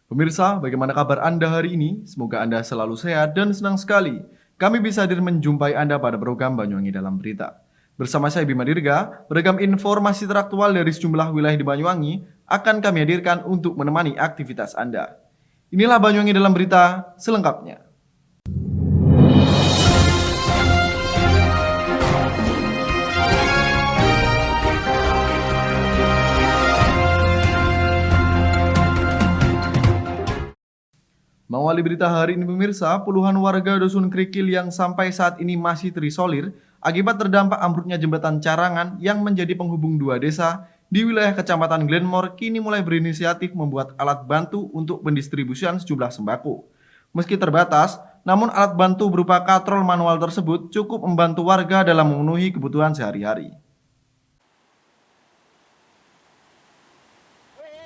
Pemirsa, bagaimana kabar Anda hari ini? Semoga Anda selalu sehat dan senang sekali. Kami bisa hadir menjumpai Anda pada program Banyuwangi Dalam Berita. Bersama saya Bima Dirga, beragam informasi teraktual dari sejumlah wilayah di Banyuwangi akan kami hadirkan untuk menemani aktivitas Anda. Inilah Banyuwangi Dalam Berita selengkapnya. Mengawali berita hari ini pemirsa, puluhan warga Dusun Krikil yang sampai saat ini masih terisolir akibat terdampak ambruknya jembatan Carangan yang menjadi penghubung dua desa di wilayah Kecamatan Glenmore kini mulai berinisiatif membuat alat bantu untuk pendistribusian sejumlah sembako. Meski terbatas, namun alat bantu berupa katrol manual tersebut cukup membantu warga dalam memenuhi kebutuhan sehari-hari.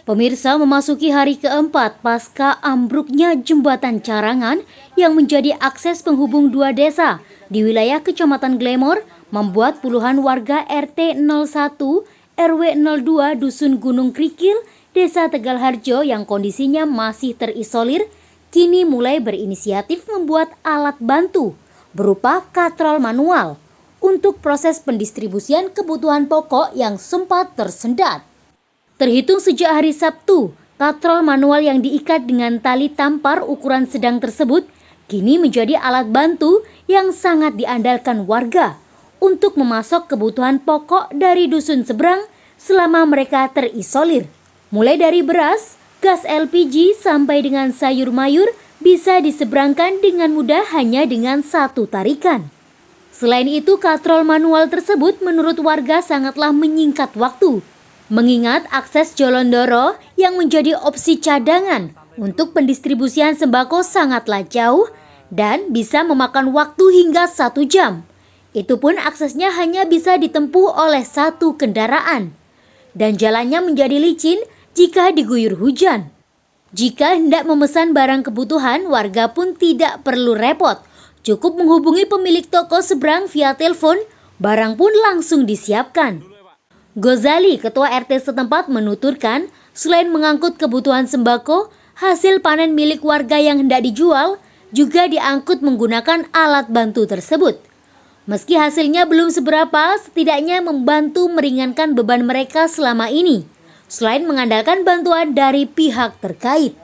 Pemirsa, memasuki hari keempat pasca ambruknya jembatan Carangan yang menjadi akses penghubung dua desa di wilayah Kecamatan Glenmore membuat puluhan warga RT 01 RW 02 Dusun Gunung Krikil, Desa Tegalharjo yang kondisinya masih terisolir kini mulai berinisiatif membuat alat bantu berupa katrol manual untuk proses pendistribusian kebutuhan pokok yang sempat tersendat. Terhitung sejak hari Sabtu, katrol manual yang diikat dengan tali tampar ukuran sedang tersebut kini menjadi alat bantu yang sangat diandalkan warga untuk memasok kebutuhan pokok dari dusun seberang selama mereka terisolir. Mulai dari beras, gas LPG sampai dengan sayur mayur bisa diseberangkan dengan mudah hanya dengan satu tarikan. Selain itu, katrol manual tersebut menurut warga sangatlah menyingkat waktu, mengingat akses Jolondoro yang menjadi opsi cadangan untuk pendistribusian sembako sangatlah jauh dan bisa memakan waktu hingga 1 jam. Itu pun aksesnya hanya bisa ditempuh oleh satu kendaraan. Dan jalannya menjadi licin jika diguyur hujan. Jika hendak memesan barang kebutuhan, warga pun tidak perlu repot. Cukup menghubungi pemilik toko seberang via telepon, barang pun langsung disiapkan. Gozali, ketua RT setempat menuturkan, selain mengangkut kebutuhan sembako, hasil panen milik warga yang hendak dijual juga diangkut menggunakan alat bantu tersebut. Meski hasilnya belum seberapa, setidaknya membantu meringankan beban mereka selama ini, selain mengandalkan bantuan dari pihak terkait.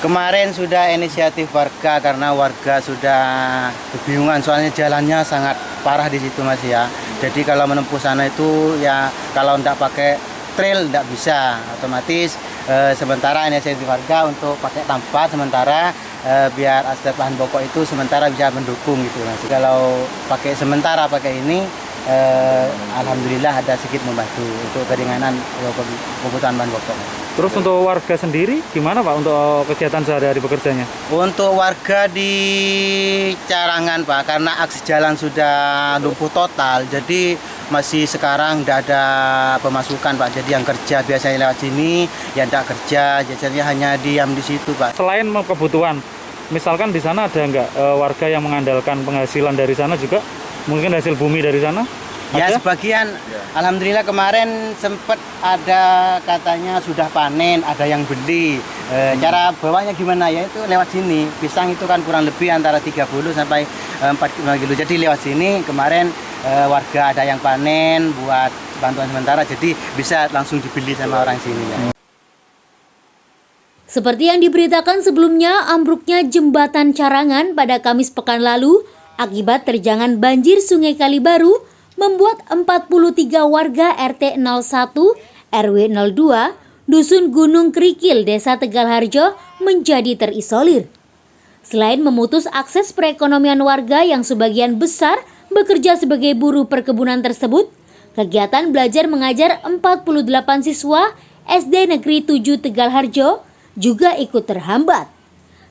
Kemarin sudah inisiatif warga karena warga sudah kebingungan soalnya jalannya sangat parah di situ Mas ya. Jadi kalau menempuh sana itu ya kalau tidak pakai trail tidak bisa, otomatis sementara inisiatif warga untuk pakai tampar sementara biar akses bahan pokok itu sementara bisa mendukung gitu Mas. Kalau pakai sementara pakai ini alhamdulillah ada sedikit membantu untuk keringanan kebutuhan bahan pokok. Terus untuk warga sendiri gimana Pak untuk kegiatan sehari-hari bekerjanya? Untuk warga di Carangan Pak, karena akses jalan sudah lumpuh total, jadi masih sekarang tidak ada pemasukan Pak. Jadi yang kerja biasanya lewat sini, yang tidak kerja biasanya hanya diam di situ Pak. Selain kebutuhan, misalkan di sana ada nggak warga yang mengandalkan penghasilan dari sana juga? Mungkin hasil bumi dari sana? Ya ada? sebagian, alhamdulillah kemarin sempat ada katanya sudah panen, ada yang beli. Cara bawanya gimana ya itu lewat sini. Pisang itu kan kurang lebih antara 30 sampai 45 kilo. Jadi lewat sini kemarin warga ada yang panen buat bantuan sementara, jadi bisa langsung dibeli sama orang sini ya. Seperti yang diberitakan sebelumnya, ambruknya jembatan Carangan pada Kamis pekan lalu akibat terjangan banjir Sungai Kalibaru membuat 43 warga RT 01 RW 02 Dusun Gunung Krikil, Desa Tegalharjo menjadi terisolir. Selain memutus akses perekonomian warga yang sebagian besar bekerja sebagai buruh perkebunan tersebut, kegiatan belajar mengajar 48 siswa SD Negeri 7 Tegalharjo juga ikut terhambat.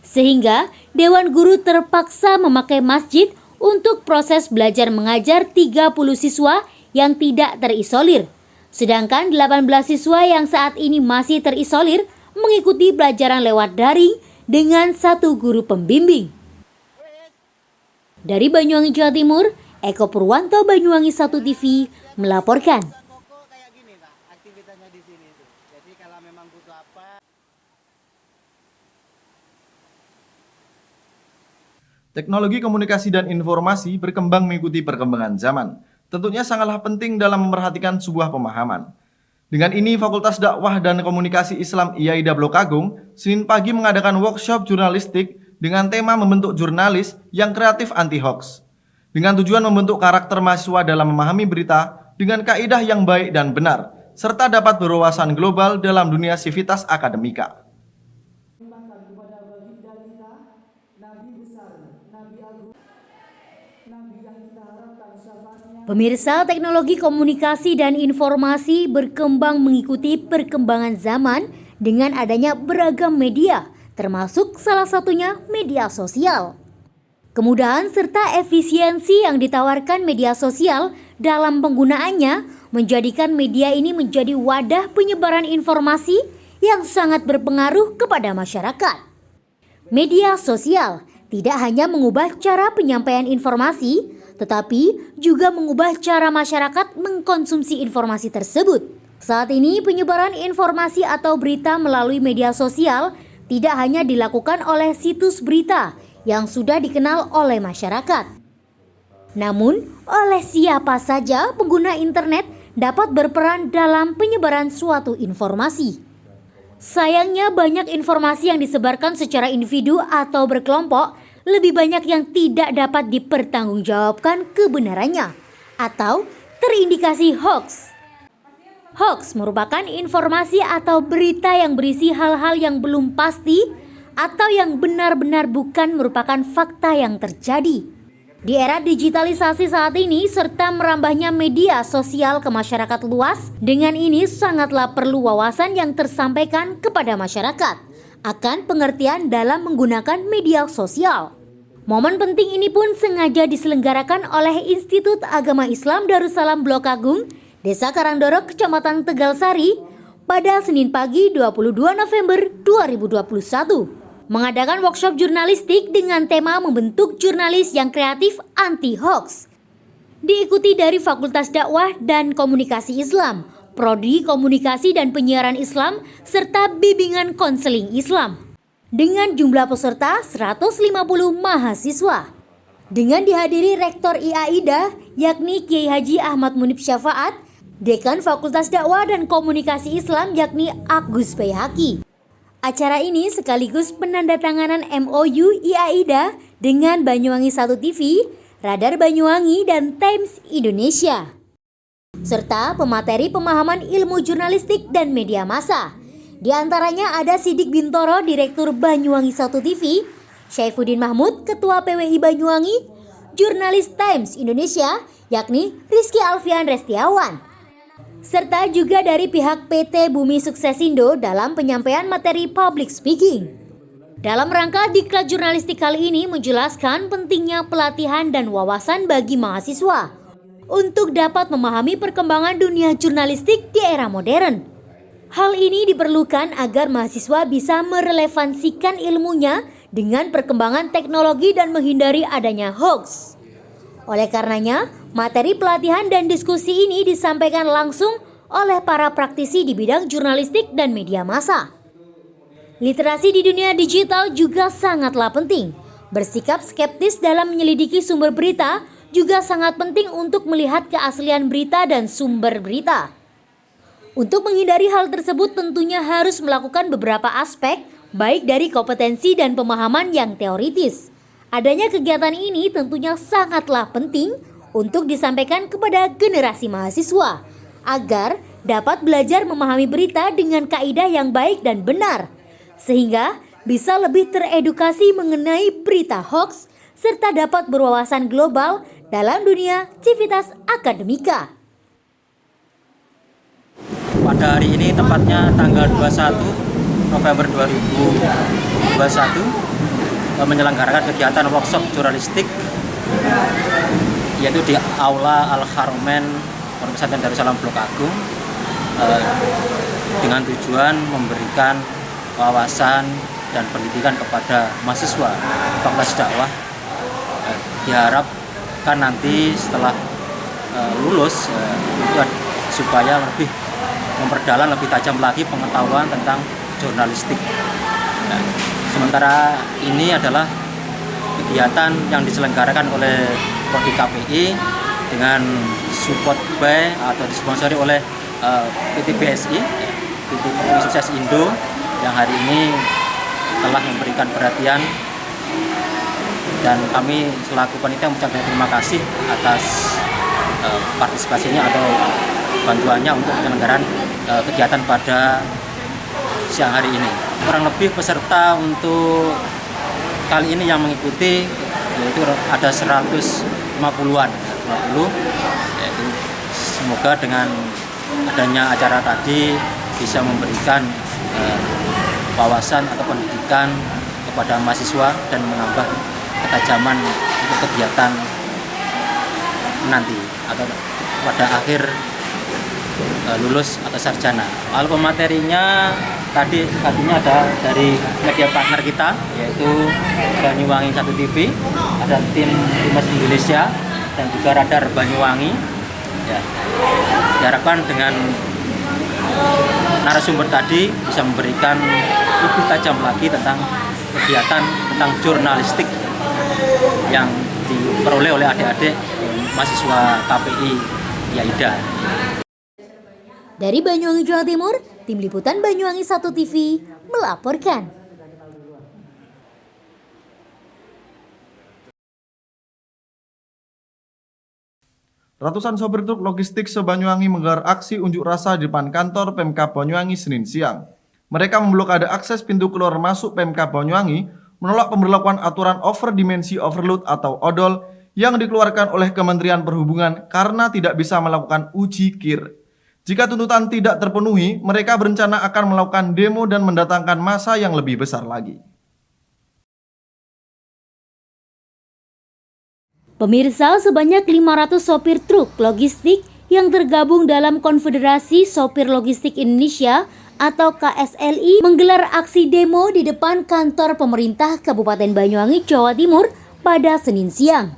Sehingga Dewan Guru terpaksa memakai masjid untuk proses belajar mengajar 30 siswa yang tidak terisolir. Sedangkan 18 siswa yang saat ini masih terisolir mengikuti pelajaran lewat daring dengan satu guru pembimbing. Dari Banyuwangi, Jawa Timur, Eko Purwanto, Banyuwangi 1 TV melaporkan. Kayak gini Pak, aktivitasnya di sini itu. Jadi kalau memang butuh apa. Teknologi komunikasi dan informasi berkembang mengikuti perkembangan zaman. Tentunya sangatlah penting dalam memerhatikan sebuah pemahaman. Dengan ini, Fakultas Dakwah dan Komunikasi Islam IAIDA Blok Agung Senin pagi mengadakan workshop jurnalistik dengan tema membentuk jurnalis yang kreatif anti-hoax. Dengan tujuan membentuk karakter mahasiswa dalam memahami berita dengan kaidah yang baik dan benar, serta dapat berwawasan global dalam dunia sivitas akademika. Pemirsa, teknologi komunikasi dan informasi berkembang mengikuti perkembangan zaman dengan adanya beragam media, termasuk salah satunya media sosial. Kemudahan serta efisiensi yang ditawarkan media sosial dalam penggunaannya menjadikan media ini menjadi wadah penyebaran informasi yang sangat berpengaruh kepada masyarakat. Media sosial tidak hanya mengubah cara penyampaian informasi, tetapi juga mengubah cara masyarakat mengkonsumsi informasi tersebut. Saat ini penyebaran informasi atau berita melalui media sosial tidak hanya dilakukan oleh situs berita yang sudah dikenal oleh masyarakat. Namun, oleh siapa saja pengguna internet dapat berperan dalam penyebaran suatu informasi. Sayangnya banyak informasi yang disebarkan secara individu atau berkelompok lebih banyak yang tidak dapat dipertanggungjawabkan kebenarannya atau terindikasi hoax. Hoax merupakan informasi atau berita yang berisi hal-hal yang belum pasti atau yang benar-benar bukan merupakan fakta yang terjadi. Di era digitalisasi saat ini serta merambahnya media sosial ke masyarakat luas, dengan ini sangatlah perlu wawasan yang tersampaikan kepada masyarakat akan pengertian dalam menggunakan media sosial. Momen penting ini pun sengaja diselenggarakan oleh Institut Agama Islam Darussalam Blok Agung, Desa Karangdoro, Kecamatan Tegalsari pada Senin pagi 22 November 2021. Mengadakan workshop jurnalistik dengan tema membentuk jurnalis yang kreatif anti-hoax. Diikuti dari Fakultas Dakwah dan Komunikasi Islam, Prodi Komunikasi dan Penyiaran Islam, serta Bimbingan Konseling Islam. Dengan jumlah peserta 150 mahasiswa. Dengan dihadiri Rektor IAIDA, yakni Kiai Haji Ahmad Munib Syafaat, Dekan Fakultas Dakwah dan Komunikasi Islam, yakni Agus Bayhaqi. Acara ini sekaligus penandatanganan MOU IAIDA dengan Banyuwangi 1 TV, Radar Banyuwangi, dan Times Indonesia, serta pemateri pemahaman ilmu jurnalistik dan media massa. Di antaranya ada Sidik Bintoro, Direktur Banyuwangi 1 TV, Syaifuddin Mahmud, Ketua PWI Banyuwangi, jurnalis Times Indonesia, yakni Rizky Alfian Restiawan, serta juga dari pihak PT Bumi Suksesindo dalam penyampaian materi public speaking. Dalam rangka diklat jurnalistik kali ini menjelaskan pentingnya pelatihan dan wawasan bagi mahasiswa untuk dapat memahami perkembangan dunia jurnalistik di era modern. Hal ini diperlukan agar mahasiswa bisa merelevansikan ilmunya dengan perkembangan teknologi dan menghindari adanya hoax. Oleh karenanya, materi pelatihan dan diskusi ini disampaikan langsung oleh para praktisi di bidang jurnalistik dan media massa. Literasi di dunia digital juga sangatlah penting. Bersikap skeptis dalam menyelidiki sumber berita juga sangat penting untuk melihat keaslian berita dan sumber berita. Untuk menghindari hal tersebut tentunya harus melakukan beberapa aspek, baik dari kompetensi dan pemahaman yang teoritis. Adanya kegiatan ini tentunya sangatlah penting untuk disampaikan kepada generasi mahasiswa agar dapat belajar memahami berita dengan kaidah yang baik dan benar, sehingga bisa lebih teredukasi mengenai berita hoax serta dapat berwawasan global dalam dunia civitas akademika. Pada hari ini tepatnya tanggal 21 November 2021 menyelenggarakan kegiatan workshop jurnalistik yaitu di Aula Al-Haramain Pondok Pesantren Darussalam Blok Agung dengan tujuan memberikan wawasan dan pendidikan kepada mahasiswa Fakultas Dakwah. Diharapkan nanti setelah lulus supaya lebih memperdalam lebih tajam lagi pengetahuan tentang jurnalistik. Ya, sementara ini adalah kegiatan yang diselenggarakan oleh Prodi KPI dengan support by atau disponsori oleh PT BSI, PT Sukses Indo, yang hari ini telah memberikan perhatian, dan kami selaku panitia mengucapkan terima kasih atas partisipasinya atau bantuannya untuk penyelenggaraan kegiatan pada siang hari ini. Kurang lebih peserta untuk kali ini yang mengikuti yaitu ada 150-an, yaitu semoga dengan adanya acara tadi bisa memberikan wawasan atau pendidikan kepada mahasiswa dan menambah ketajaman untuk kegiatan nanti atau pada akhir lulus atau sarjana. Hal pematerinya tadinya ada dari media partner kita yaitu Banyuwangi 1 TV, ada Timnas Indonesia dan juga Radar Banyuwangi. Ya, diharapkan dengan narasumber tadi bisa memberikan lebih tajam lagi tentang kegiatan tentang jurnalistik yang diperoleh oleh adik-adik mahasiswa KPI YAIDA. Dari Banyuwangi, Jawa Timur, Tim Liputan Banyuwangi 1 TV melaporkan. Ratusan sopir truk logistik se-Banyuwangi menggelar aksi unjuk rasa di depan kantor Pemkab Banyuwangi Senin siang. Mereka memblokade akses pintu keluar masuk Pemkab Banyuwangi, menolak pemberlakuan aturan overdimensi overload atau ODOL yang dikeluarkan oleh Kementerian Perhubungan karena tidak bisa melakukan uji KIR. Jika tuntutan tidak terpenuhi, mereka berencana akan melakukan demo dan mendatangkan massa yang lebih besar lagi. Pemirsa, sebanyak 500 sopir truk logistik yang tergabung dalam Konfederasi Sopir Logistik Indonesia atau KSLI menggelar aksi demo di depan kantor pemerintah Kabupaten Banyuwangi, Jawa Timur pada Senin siang.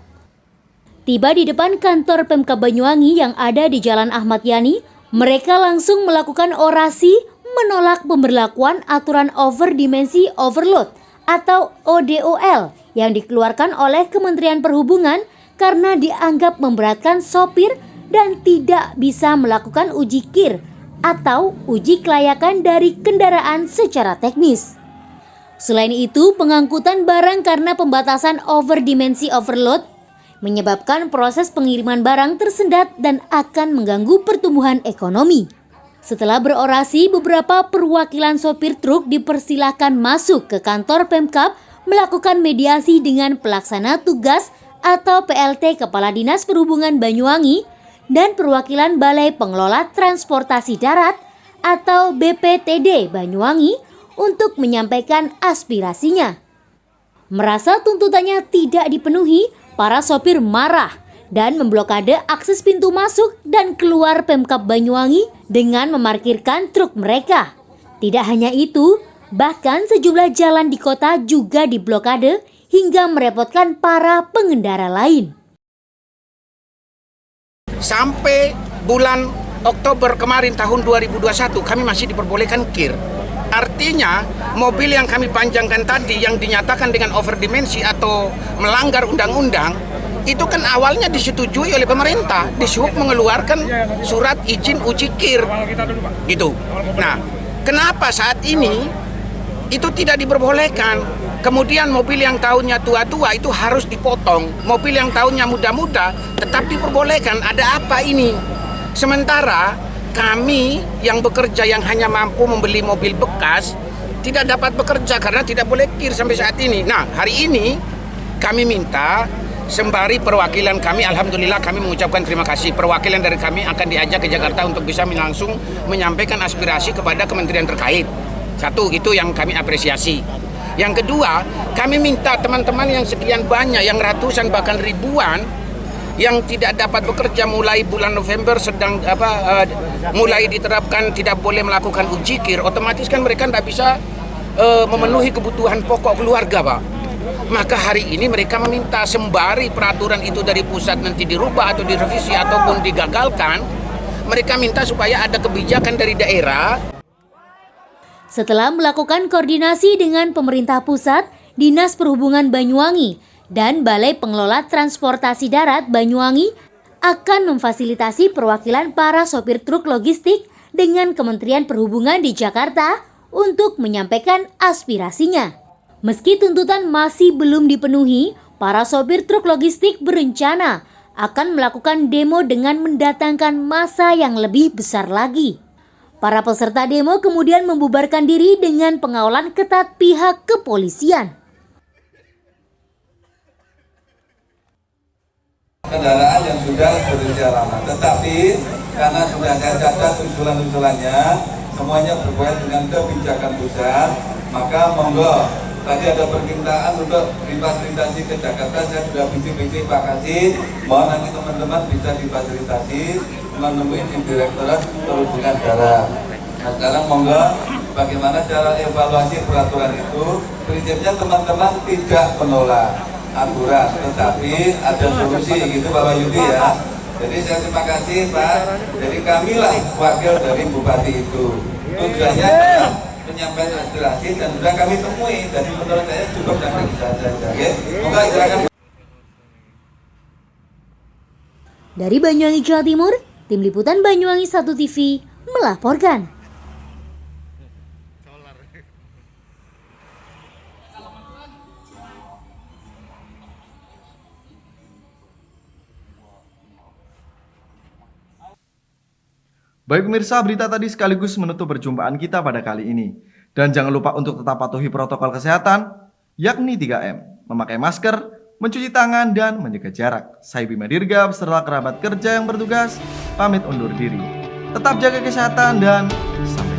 Tiba di depan kantor Pemkab Banyuwangi yang ada di Jalan Ahmad Yani, mereka langsung melakukan orasi menolak pemberlakuan aturan overdimensi overload atau ODOL yang dikeluarkan oleh Kementerian Perhubungan karena dianggap memberatkan sopir dan tidak bisa melakukan uji KIR atau uji kelayakan dari kendaraan secara teknis. Selain itu, pengangkutan barang karena pembatasan overdimensi overload menyebabkan proses pengiriman barang tersendat dan akan mengganggu pertumbuhan ekonomi. Setelah berorasi, beberapa perwakilan sopir truk dipersilahkan masuk ke kantor Pemkab melakukan mediasi dengan pelaksana tugas atau PLT Kepala Dinas Perhubungan Banyuwangi dan perwakilan Balai Pengelola Transportasi Darat atau BPTD Banyuwangi untuk menyampaikan aspirasinya. Merasa tuntutannya tidak dipenuhi, para sopir marah dan memblokade akses pintu masuk dan keluar Pemkab Banyuwangi dengan memarkirkan truk mereka. Tidak hanya itu, bahkan sejumlah jalan di kota juga diblokade hingga merepotkan para pengendara lain. Sampai bulan Oktober kemarin tahun 2021 kami masih diperbolehkan KIR. Artinya mobil yang kami panjangkan tadi yang dinyatakan dengan overdimensi atau melanggar undang-undang itu kan awalnya disetujui oleh pemerintah, disuruh mengeluarkan surat izin uji KIR gitu. Nah, kenapa saat ini itu tidak diperbolehkan? Kemudian mobil yang tahunnya tua-tua itu harus dipotong, mobil yang tahunnya muda-muda tetap diperbolehkan. Ada apa ini? Sementara kami yang bekerja yang hanya mampu membeli mobil bekas tidak dapat bekerja karena tidak boleh KIR sampai saat ini. Nah, hari ini kami minta sembari perwakilan kami, alhamdulillah kami mengucapkan terima kasih. Perwakilan dari kami akan diajak ke Jakarta untuk bisa langsung menyampaikan aspirasi kepada kementerian terkait. Satu, itu yang kami apresiasi. Yang kedua, kami minta teman-teman yang sekian banyak, yang ratusan bahkan ribuan yang tidak dapat bekerja mulai bulan November mulai diterapkan tidak boleh melakukan uji KIR, otomatis kan mereka tidak bisa memenuhi kebutuhan pokok keluarga, Pak. Maka hari ini mereka meminta sembari peraturan itu dari pusat nanti dirubah atau direvisi ataupun digagalkan, mereka minta supaya ada kebijakan dari daerah. Setelah melakukan koordinasi dengan pemerintah pusat, Dinas Perhubungan Banyuwangi, dan Balai Pengelola Transportasi Darat Banyuwangi akan memfasilitasi perwakilan para sopir truk logistik dengan Kementerian Perhubungan di Jakarta untuk menyampaikan aspirasinya. Meski tuntutan masih belum dipenuhi, para sopir truk logistik berencana akan melakukan demo dengan mendatangkan massa yang lebih besar lagi. Para peserta demo kemudian membubarkan diri dengan pengawalan ketat pihak kepolisian. Kendaraan yang sudah berusia lama, tetapi karena sudah saya catat usulan-usulannya semuanya berkaitan dengan kebijakan pusat, maka monggo tadi ada permintaan untuk difasilitasi ke Jakarta. Saya sudah bisik-bisik Pak Kasih, mohon nanti teman-teman bisa difasilitasi menemui di Direktorat Perhubungan Darat. Nah sekarang monggo bagaimana cara evaluasi peraturan itu. Prinsipnya teman-teman tidak menolak aturan, tetapi ada solusi gitu Bapak Yudi ya. Jadi saya terima kasih Pak. Jadi kamilah wakil dari Bupati itu. Tujuannya adalah menyampaikan aspirasi dan sudah kami temui. Jadi menurut saya cukup sampai di sana saja. Semoga silakan. Dari Banyuwangi, Jawa Timur, Tim Liputan Banyuwangi 1 TV melaporkan. Baik pemirsa, berita tadi sekaligus menutup perjumpaan kita pada kali ini. Dan jangan lupa untuk tetap patuhi protokol kesehatan, yakni 3M, memakai masker, mencuci tangan, dan menjaga jarak. Saya Bima Dirga beserta kerabat kerja yang bertugas, pamit undur diri. Tetap jaga kesehatan dan sampai